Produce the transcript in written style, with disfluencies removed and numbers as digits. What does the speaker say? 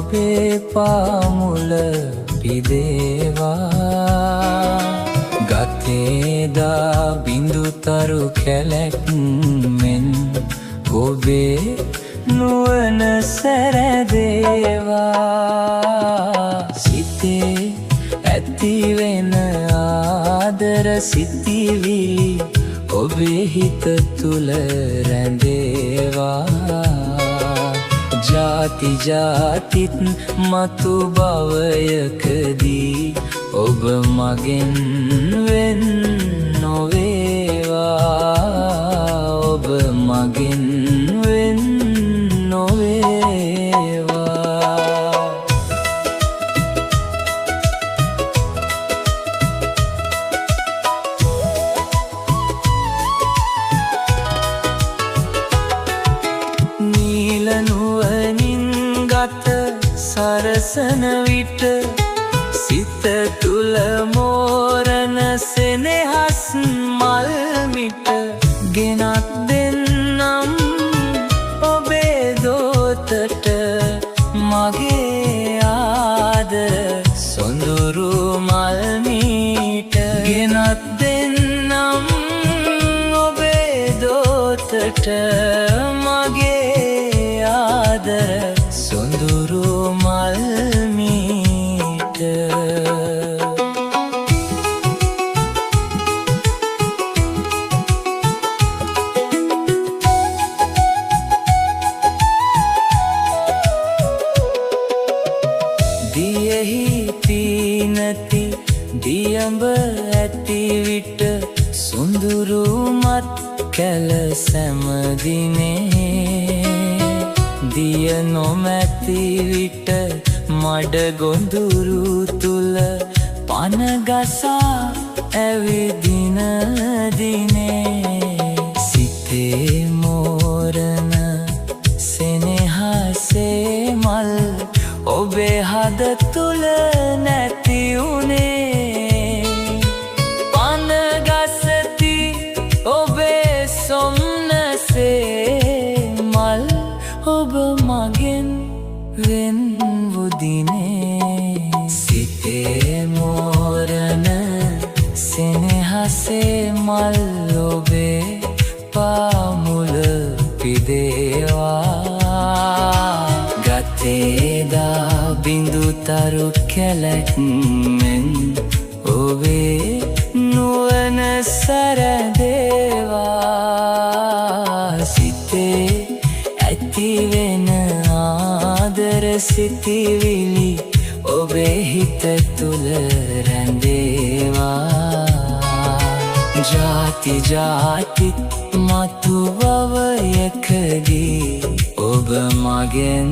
ඔබේ පාමුල පිදේවා ගතේදා බිඳුතරු කැලැක් මෙන් ඔබේ නුවණ සැරදේවා සිතේ ඇතිවෙන ආදර සිතිවිලි ඔබේ හිත තුල රැඳේවා ජාති ජාතිත් මතු භවයකදී ඔබ මගෙන් වෙන් නොවේවා ඔබ මගෙන් වෙන් නොවේවා නීල නුවණින් ගත සරසන විට සිත තුල මෝරන සෙනෙහස් මල් මිට ගෙනත් දෙන්නම් ඔබේ දෝතට මගේ ආදර සොඳුරු මල් මිට ගෙනත් දෙන්නම් ඔබේ දෝතට මගේ ආදර සොඳුරු මල් මිට දියෙහි පීනති දියඹ ඇති විට සොඳුරු මත් කැල සැමදිනේ දිය නොමැති විට මඩ ගොඳුරු තුල පනගසා ඇවිදින දිනේ සිතේ මෝරන සෙනෙහසේ මල් ඔබේ හද තුල නැති උනේ පනගසති ඔබේ සොම්නසේ මල් ඔබ මගෙන් වෙන් වුදිනේ සිතේ මෝරන සෙනෙහසේ මල් ඔබේ පාමුල පිදේවා ගතේදා බිඳුතරු කැලැක් මෙන් ඔබේ නුවණ සැරදේවා සිතේ ඇතිවෙන ආදර සිතිවිලි ඔබේ හිත තුල රැඳේවා ජාති ජාතිත් මතු භවයකදී ඔබ මගෙන්